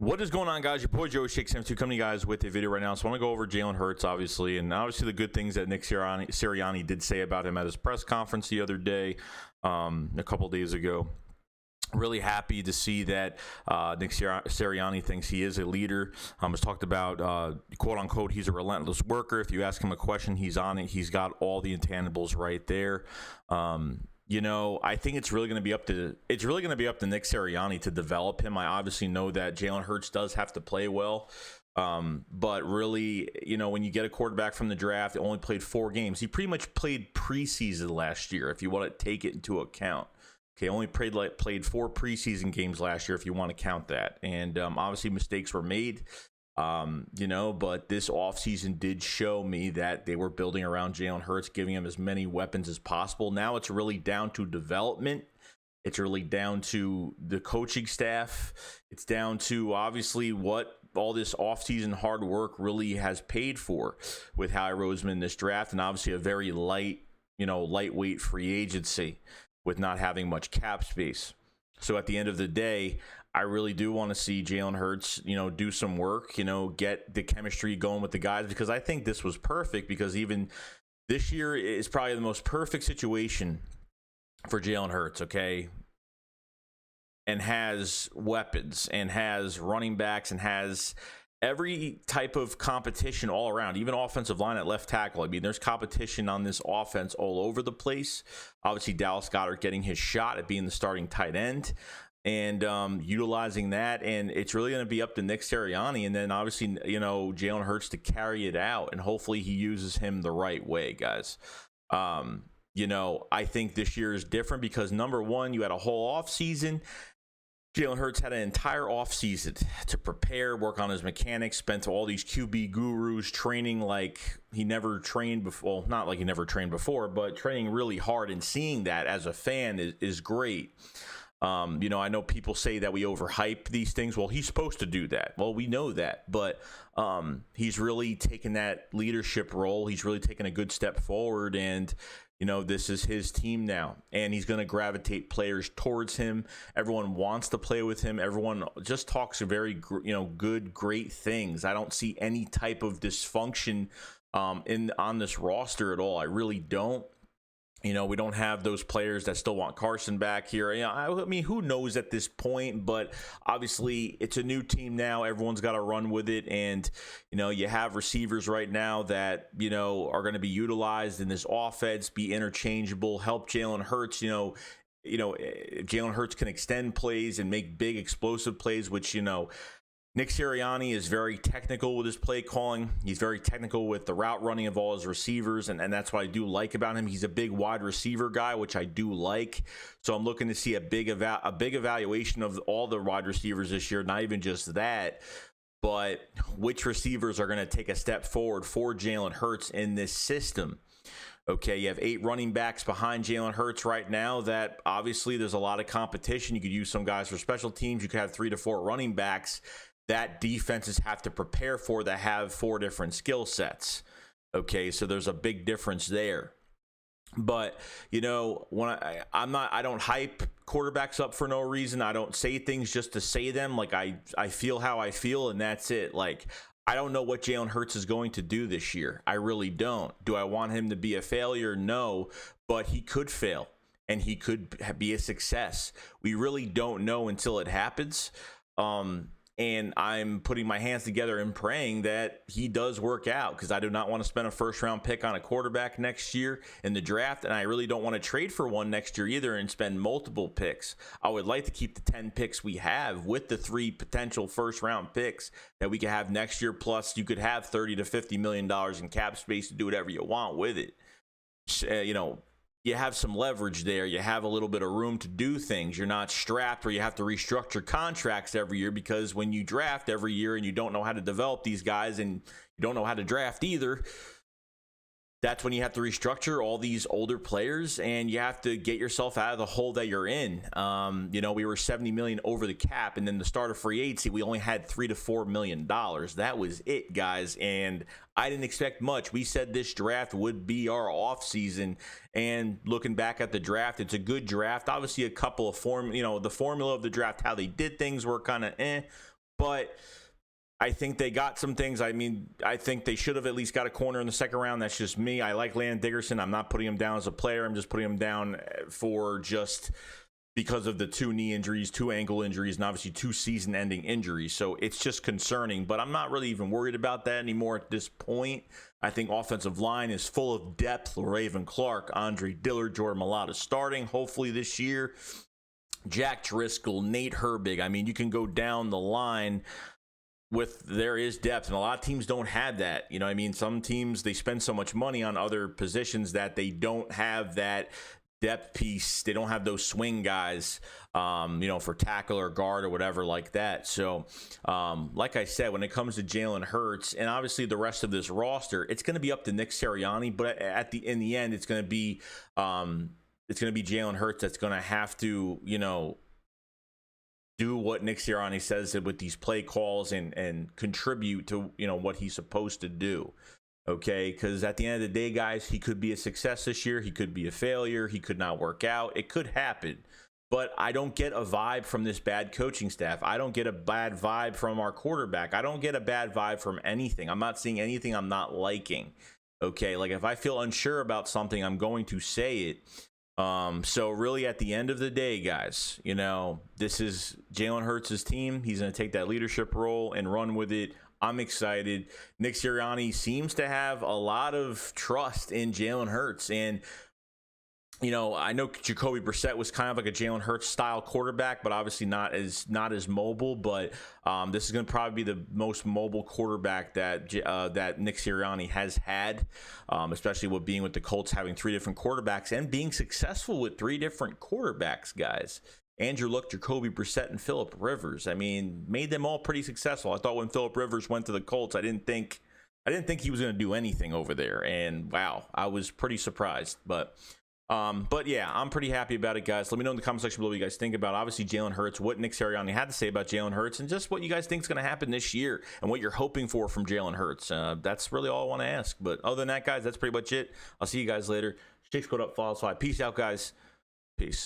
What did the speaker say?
What is going on, guys? Your boy Joe Shake72 coming to you guys with a video right now. So I want to go over Jalen Hurts, obviously, and obviously the good things that Nick Sirianni did say about him at his press conference the other day, a couple days ago. Really happy to see that Nick Sirianni thinks he is a leader. Has talked about, quote unquote, he's a relentless worker. If you ask him a question, he's on it. He's got all the intangibles right there. I think it's really going to be up to Nick Sirianni to develop him. I obviously know that Jalen Hurts does have to play well. But really, when you get a quarterback from the draft, only played 4 games. He pretty much played preseason last year, if you want to take it into account. Okay, only played 4 preseason games last year, if you want to count that. And obviously mistakes were made, but this offseason did show me that they were building around Jalen Hurts, giving him as many weapons as possible. Now it's really down to development. It's really down to the coaching staff. It's down to, obviously, what all this offseason hard work really has paid for with Howie Roseman in this draft, and obviously a very lightweight free agency, with not having much cap space. So at the end of the day, I really do want to see Jalen Hurts, do some work, get the chemistry going with the guys, because I think this was perfect, because even this year is probably the most perfect situation for Jalen Hurts, okay? And has weapons and has running backs and has every type of competition all around, even offensive line at left tackle. I mean, there's competition on this offense all over the place. Obviously, Dallas Goedert getting his shot at being the starting tight end and utilizing that. And it's really going to be up to Nick Sirianni. And then obviously, Jalen Hurts to carry it out. And hopefully he uses him the right way, guys. I think this year is different because, number one, you had a whole offseason. Jalen Hurts had an entire offseason to prepare, work on his mechanics, spent all these QB gurus training like he never trained before. Well, not like he never trained before, but training really hard, and seeing that as a fan is great. I know people say that we overhype these things. Well, he's supposed to do that. Well, we know that, but he's really taken that leadership role. He's really taken a good step forward, and this is his team now, and he's going to gravitate players towards him. Everyone wants to play with him. Everyone just talks very, good, great things. I don't see any type of dysfunction on this roster at all. I really don't. We don't have those players that still want Carson back here. I mean, who knows at this point? But obviously, it's a new team now. Everyone's got to run with it. And, you have receivers right now that, are going to be utilized in this offense, be interchangeable, help Jalen Hurts. Jalen Hurts can extend plays and make big explosive plays, which, Nick Sirianni is very technical with his play calling. He's very technical with the route running of all his receivers, and that's what I do like about him. He's a big wide receiver guy, which I do like. So I'm looking to see a big evaluation of all the wide receivers this year, not even just that, but which receivers are going to take a step forward for Jalen Hurts in this system. Okay, you have 8 running backs behind Jalen Hurts right now that obviously there's a lot of competition. You could use some guys for special teams. You could have 3 to 4 running backs that defenses have to prepare for that have 4 different skill sets. Okay, so there's a big difference there. But, when I don't hype quarterbacks up for no reason. I don't say things just to say them. Like, I feel how I feel, and that's it. Like, I don't know what Jalen Hurts is going to do this year. I really don't. Do I want him to be a failure? No, but he could fail, and he could be a success. We really don't know until it happens. And I'm putting my hands together and praying that he does work out, because I do not want to spend a first-round pick on a quarterback next year in the draft, and I really don't want to trade for one next year either and spend multiple picks. I would like to keep the 10 picks we have with the 3 potential first-round picks that we could have next year, plus you could have $30 to $50 million in cap space to do whatever you want with it. You have some leverage there. You have a little bit of room to do things. You're not strapped where you have to restructure contracts every year, because when you draft every year and you don't know how to develop these guys and you don't know how to draft either, that's when you have to restructure all these older players, and you have to get yourself out of the hole that you're in. We were $70 million over the cap, and then the start of free agency, we only had $3 to $4 million. That was it, guys, and I didn't expect much. We said this draft would be our off season, and looking back at the draft, it's a good draft. Obviously, a couple of the formula of the draft, how they did things were kind of But I think they got some things. I mean, I think they should have at least got a corner in the second round. That's just me. I like Landon Dickerson. I'm not putting him down as a player. I'm just putting him down for just because of the 2 knee injuries, 2 ankle injuries, and obviously 2 season-ending injuries. So it's just concerning, but I'm not really even worried about that anymore at this point. I think offensive line is full of depth. Raven Clark, Andre Dillard, Jordan Mailata starting hopefully this year. Jack Driscoll, Nate Herbig. I mean, you can go down the line with there is depth, and a lot of teams don't have that. You know what I mean? Some teams, they spend so much money on other positions that they don't have that depth piece. They don't have those swing guys, for tackle or guard or whatever like that. So, like I said, when it comes to Jalen Hurts and obviously the rest of this roster, it's going to be up to Nick Sirianni. But in the end, it's going to be Jalen Hurts that's going to have to, do what Nick Sirianni says with these play calls and contribute to, what he's supposed to do. Okay, because at the end of the day, guys, he could be a success this year. He could be a failure. He could not work out. It could happen. But I don't get a vibe from this bad coaching staff. I don't get a bad vibe from our quarterback. I don't get a bad vibe from anything. I'm not seeing anything I'm not liking. Okay, like if I feel unsure about something, I'm going to say it. So really at the end of the day, guys, this is Jalen Hurts' team. He's going to take that leadership role and run with it. I'm excited. Nick Sirianni seems to have a lot of trust in Jalen Hurts. And, I know Jacoby Brissett was kind of like a Jalen Hurts style quarterback, but obviously not as mobile. But this is going to probably be the most mobile quarterback that Nick Sirianni has had, especially with being with the Colts, having 3 different quarterbacks and being successful with 3 different quarterbacks, guys. Andrew Luck, Jacoby Brissett, and Phillip Rivers. I mean, made them all pretty successful. I thought when Phillip Rivers went to the Colts, I didn't think he was going to do anything over there. And wow, I was pretty surprised. But yeah, I'm pretty happy about it, guys. Let me know in the comment section below what you guys think about, obviously, Jalen Hurts, what Nick Sirianni had to say about Jalen Hurts, and just what you guys think is going to happen this year and what you're hoping for from Jalen Hurts. That's really all I want to ask. But other than that, guys, that's pretty much it. I'll see you guys later. Shakes code up, follow, slide. Peace out, guys. Peace.